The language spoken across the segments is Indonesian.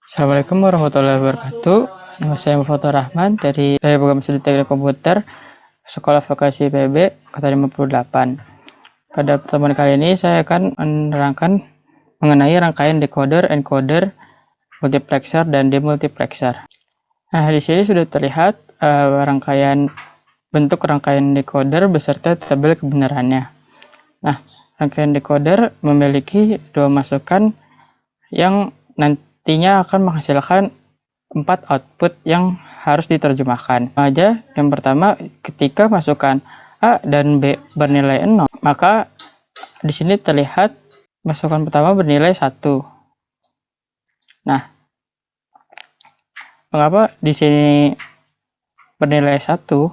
Assalamualaikum warahmatullahi wabarakatuh. Nama saya Mufathar Rahman dari Program Studi Teknik Komputer Sekolah Vokasi IPB Angkatan 58. Pada pertemuan kali ini saya akan menerangkan mengenai rangkaian decoder, encoder, multiplexer, dan demultiplexer. Nah, di sini sudah terlihat bentuk rangkaian decoder beserta tabel kebenarannya. Nah, rangkaian decoder memiliki dua masukan yang nantinya akan menghasilkan 4 output yang harus diterjemahkan. Aja yang pertama, ketika masukan A dan B bernilai 0, maka di sini terlihat masukan pertama bernilai 1. Nah, mengapa di sini bernilai 1?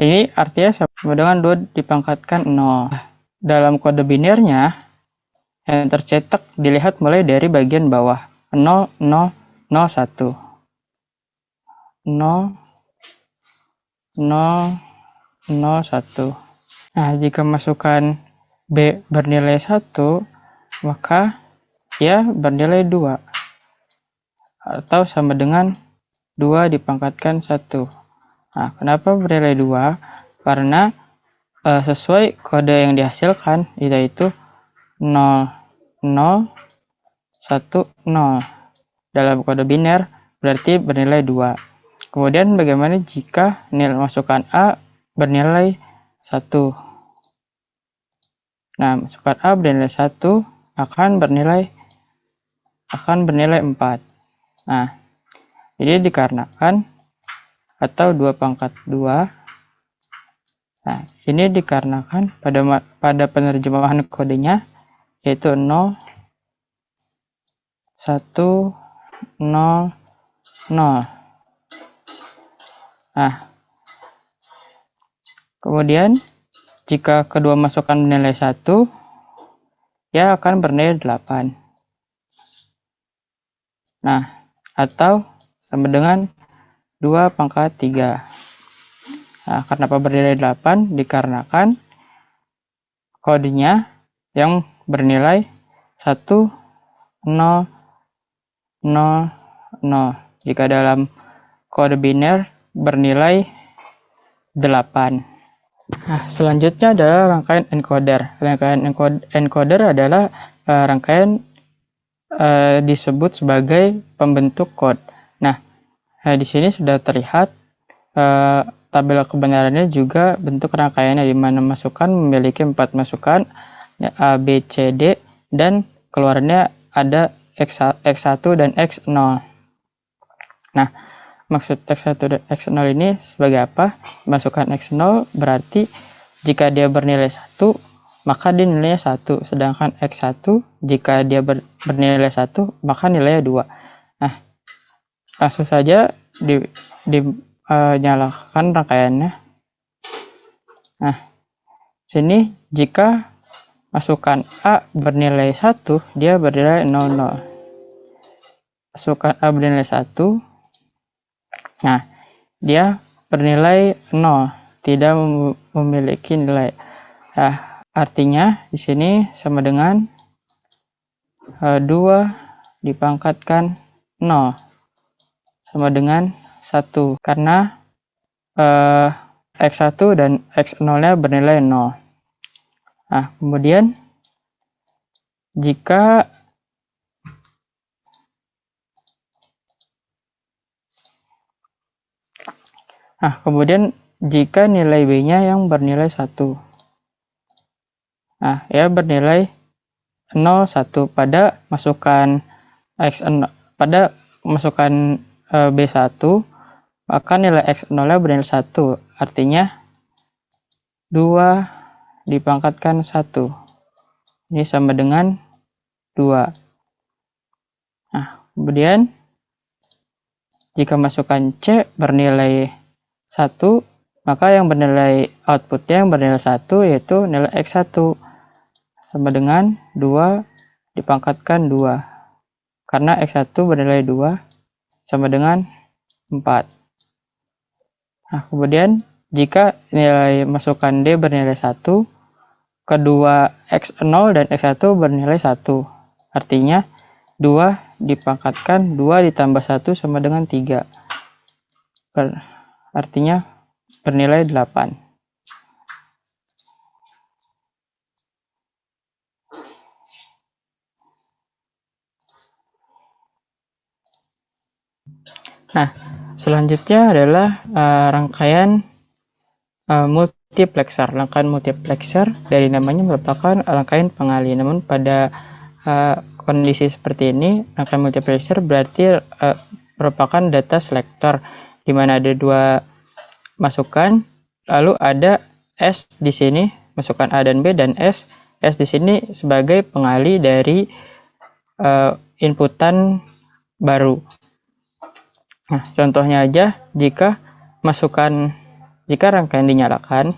Ini artinya sama dengan 2 dipangkatkan 0. Dalam kode binernya yang tercetak dilihat mulai dari bagian bawah 0, 0, 0, 1. 0, 0, 0, 1. Nah, jika masukan B bernilai 1, maka ia bernilai 2. Atau sama dengan 2 dipangkatkan 1. Nah, kenapa bernilai 2? Karena sesuai kode yang dihasilkan, yaitu 0, 0, 1, 0. Dalam kode biner berarti bernilai 2. Kemudian bagaimana jika nilai masukan A bernilai 1? Nah, masukan A bernilai 1 akan bernilai 4. Nah, ini dikarenakan atau 2 pangkat 2. Nah, ini dikarenakan pada penerjemahan kodenya yaitu 0, 1, 0, 0. Nah, kemudian jika kedua masukan bernilai 1, ia akan bernilai 8. Nah, atau sama dengan 2 pangkat 3. Nah, kenapa bernilai 8? Dikarenakan kodenya yang bernilai 1, 0, 0, 0. Jika dalam kode biner bernilai 8. Nah, selanjutnya adalah rangkaian encoder. Rangkaian encoder adalah rangkaian disebut sebagai pembentuk kode. Nah, di sini sudah terlihat tabel kebenarannya juga bentuk rangkaiannya, di mana masukan memiliki 4 masukan, A, B, C, D, dan keluarannya ada X1 dan X0. Nah, maksud X1 dan X0 ini sebagai apa? Masukan X0 berarti jika dia bernilai 1, maka dia nilainya 1. Sedangkan X1 jika dia bernilai 1, maka nilainya 2. Nah, langsung saja dinyalakan rangkaiannya. Nah, sini jika masukan A bernilai 1, dia bernilai 0, 0. Masukan A bernilai 1, nah, dia bernilai 0, tidak memiliki nilai. Nah, artinya di sini sama dengan 2 dipangkatkan 0 sama dengan 1, karena X1 dan X0-nya bernilai 0. Nah, kemudian jika nilai B-nya yang bernilai 1. Nah, ya bernilai 0, 1 pada masukan X0, pada masukan B1, maka nilai X0-nya bernilai 1. Artinya 2 dipangkatkan 1. Ini sama dengan 2. Nah, kemudian jika masukan C bernilai 1, maka yang bernilai outputnya yang bernilai 1 yaitu nilai X1 sama dengan 2 dipangkatkan 2. Karena X1 bernilai 2 sama dengan 4. Nah, kemudian jika nilai masukan D bernilai 1, kedua X0 dan X1 bernilai 1. Artinya 2 dipangkatkan 2 ditambah 1 sama dengan 3. Artinya bernilai 8. Nah, selanjutnya adalah rangkaian multiplexer. Rangkaian multiplexer dari namanya merupakan rangkaian pengali. Namun pada kondisi seperti ini, rangkaian multiplexer berarti merupakan data selector, di mana ada 2 masukan, lalu ada S di sini, masukan A dan B, dan S di sini sebagai pengali dari inputan baru. Nah, contohnya aja jika rangkaian dinyalakan,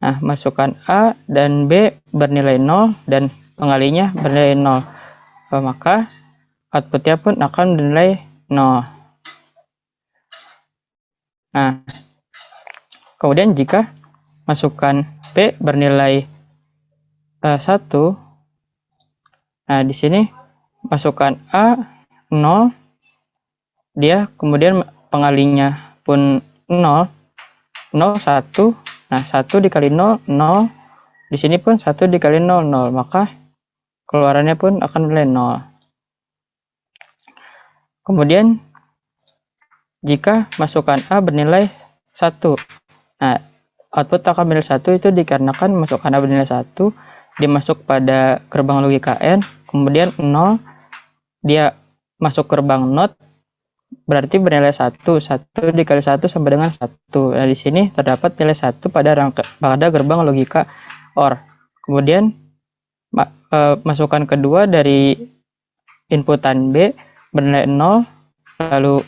nah masukan A dan B bernilai 0 dan pengalinya bernilai 0, maka outputnya pun akan bernilai 0. Nah, kemudian jika masukan B bernilai 1, nah di sini masukan A 0, dia kemudian pengalinya pun 0, 1, nah 1 dikali 0, 0, di sini pun 1 dikali 0, 0, maka keluarannya pun akan bernilai 0. Kemudian jika masukan A bernilai 1, nah output akan bernilai 1 itu dikarenakan masukan A bernilai 1, dimasuk pada gerbang logika N, kemudian 0, dia masuk gerbang NOT, berarti bernilai 1. 1 dikali 1 sama dengan 1. Nah, di sini terdapat nilai 1 pada gerbang logika OR. Kemudian masukan kedua dari inputan B bernilai 0, lalu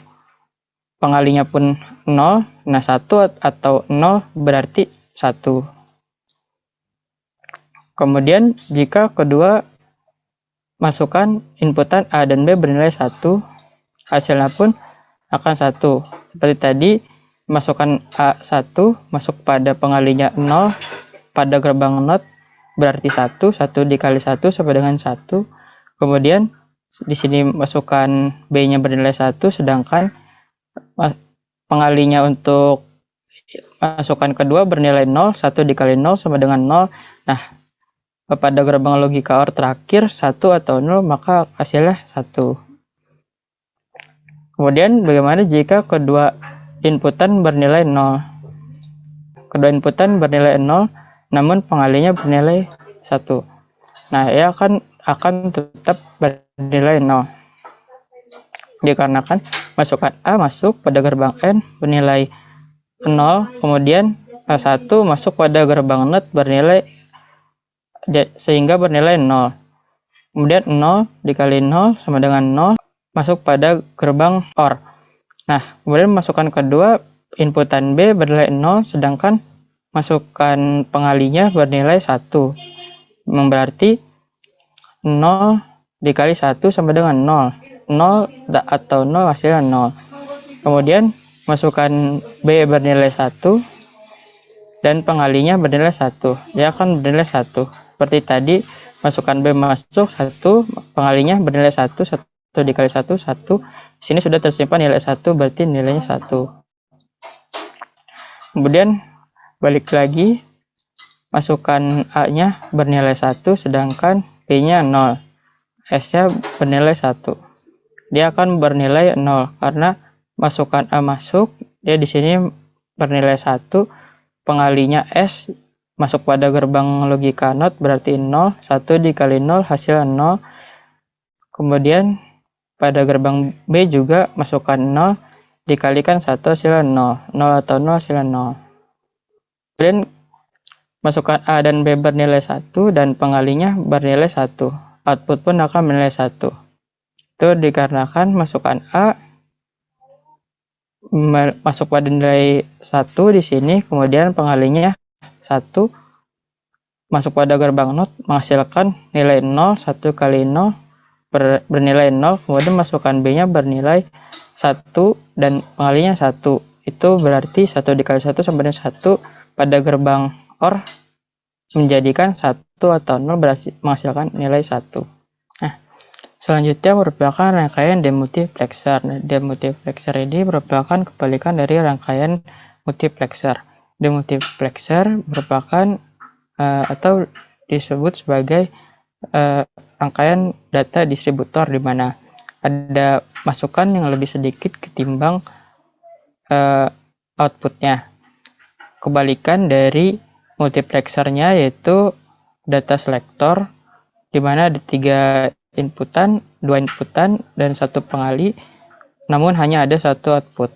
pengalinya pun 0. Nah, 1 atau 0 berarti 1. Kemudian jika kedua masukan inputan A dan B bernilai 1, hasilnya pun akan 1. Seperti tadi, masukan A1 masuk pada pengalinya 0 pada gerbang NOT, berarti 1. 1 dikali 1 sama dengan 1. Kemudian di sini masukan B-nya bernilai 1, sedangkan pengalinya untuk masukan kedua bernilai 0. 1 dikali 0 sama dengan 0. Nah, pada gerbang logika OR terakhir 1 atau 0, maka hasilnya 1. Kemudian bagaimana jika kedua inputan bernilai 0? Kedua inputan bernilai 0, namun pengalinya bernilai 1. Nah, ia akan tetap bernilai 0. Dikarenakan masukan A masuk pada gerbang N bernilai 0, kemudian A1 masuk pada gerbang NOT sehingga bernilai 0. Kemudian 0 dikali 0 sama dengan 0, masuk pada gerbang OR. Nah, kemudian masukan kedua inputan B bernilai 0, sedangkan masukan pengalinya bernilai 1. Berarti 0 dikali 1 sama dengan 0. 0 atau 0 hasilnya 0. Kemudian masukan B bernilai 1 dan pengalinya bernilai 1. Dia akan bernilai 1. Seperti tadi, masukan B masuk 1, pengalinya bernilai 1, 1 dikali 1, 1. Di sini sudah tersimpan nilai 1, berarti nilainya 1. Kemudian balik lagi, masukan A-nya bernilai 1, sedangkan B-nya 0. S-nya bernilai 1. Dia akan bernilai 0 karena masukan A masuk, dia di sini bernilai 1, pengalinya S masuk pada gerbang logika NOT berarti 0, 1 dikali 0 hasil 0. Kemudian pada gerbang B juga masukkan 0 dikalikan 1 hasilnya 0. 0 atau 0 hasilnya 0. Kemudian masukkan A dan B bernilai 1 dan pengalinya bernilai 1. Output pun akan bernilai 1. Itu dikarenakan masukan A masuk pada nilai 1 di sini, kemudian pengalinya 1 masuk pada gerbang NOT menghasilkan nilai 0, 1 kali 0 bernilai 0, kemudian masukan B-nya bernilai 1 dan pengalinya 1. Itu berarti 1 dikali 1 sama dengan 1 pada gerbang OR menjadikan 1 atau 0 menghasilkan nilai 1. Nah, Selanjutnya merupakan rangkaian demultiplexer. Nah, demultiplexer ini merupakan kebalikan dari rangkaian multiplexer. Demultiplexer merupakan atau disebut sebagai rangkaian data distributor, di mana ada masukan yang lebih sedikit ketimbang outputnya. Kebalikan dari multiplexernya yaitu data selector, di mana ada 2 inputan, dan 1 pengali, namun hanya ada 1 output.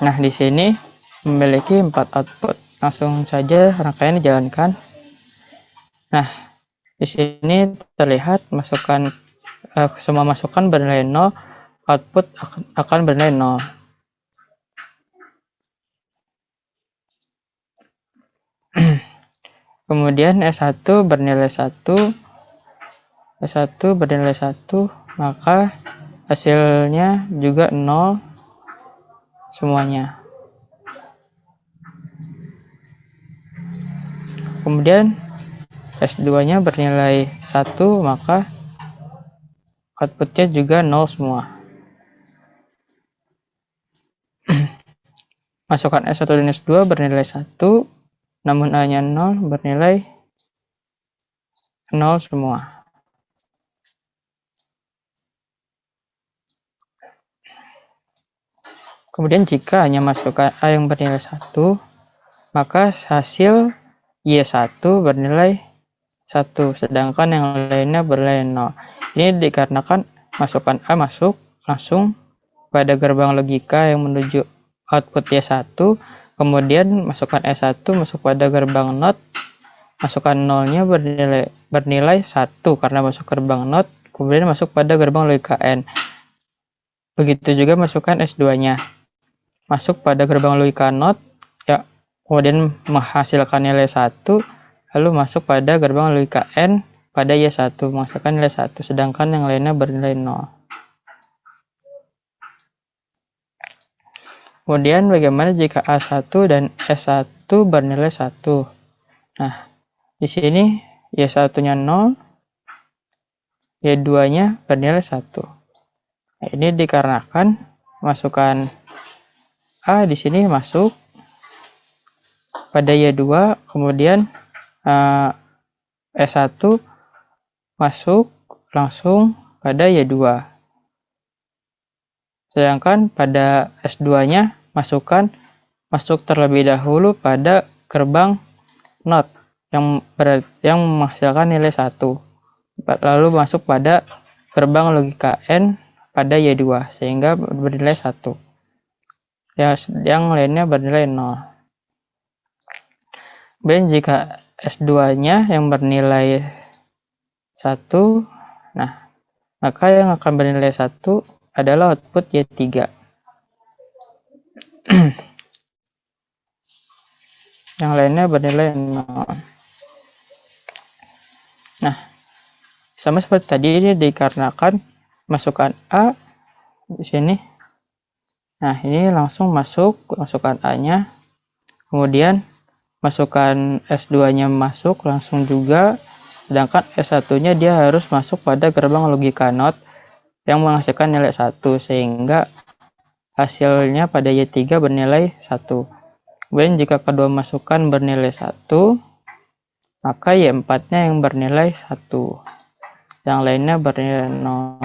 Nah, di sini memiliki 4 output. Langsung saja rangkaian dijalankan. Nah, di sini terlihat semua masukan bernilai 0, output akan bernilai 0. Kemudian S1 bernilai 1, maka hasilnya juga 0 semuanya. Kemudian S2-nya bernilai 1, maka outputnya juga 0 semua. Masukan S1 dan S2 bernilai 1, namun A-nya 0, bernilai 0 semua. Kemudian jika hanya masukan A yang bernilai 1, maka hasil Y1 bernilai 1, sedangkan yang lainnya bernilai 0. Ini dikarenakan masukan A masuk langsung pada gerbang logika yang menuju output Y1, kemudian masukan S1 masuk pada gerbang NOT, masukan 0-nya bernilai 1 karena masuk gerbang NOT, kemudian masuk pada gerbang logika N. Begitu juga masukan S2-nya masuk pada gerbang logika NOT, ya, kemudian menghasilkan nilai 1, lalu masuk pada gerbang logika N pada Y1 menghasilkan nilai 1, sedangkan yang lainnya bernilai 0. Kemudian bagaimana jika A1 dan S1 bernilai 1? Nah, di sini Y1-nya 0, Y2-nya bernilai 1. Nah, ini dikarenakan masukan A di sini masuk pada Y2, kemudian S1 masuk langsung pada Y2. Sedangkan pada S2-nya masuk terlebih dahulu pada gerbang NOT yang menghasilkan nilai 1. Lalu masuk pada gerbang logika N pada Y2 sehingga bernilai 1. Yang lainnya bernilai 0. Dan jika S2-nya yang bernilai 1, nah, maka yang akan bernilai 1 adalah output Y3. Yang lainnya bernilai 0. Nah, sama seperti tadi, ini dikarenakan masukan A di sini. Nah, ini langsung masukan A-nya, kemudian masukan S2-nya masuk langsung juga, sedangkan S1-nya dia harus masuk pada gerbang logika NOT yang menghasilkan nilai 1, sehingga hasilnya pada Y3 bernilai 1. Kemudian jika kedua masukan bernilai 1, maka Y4-nya yang bernilai 1, yang lainnya bernilai 0.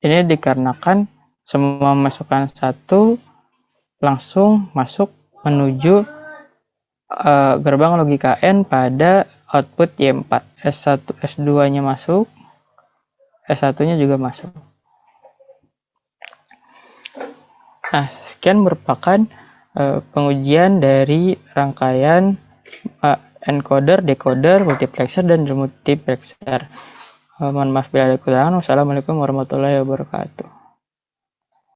Ini dikarenakan semua masukan 1 langsung masuk menuju gerbang logika N pada output Y4. S2-nya masuk, S1-nya juga masuk. Nah, sekian merupakan pengujian dari rangkaian encoder, decoder, multiplexer, dan demultiplexer. Mohon maaf bila ada kekurangan. Wassalamualaikum warahmatullahi wabarakatuh.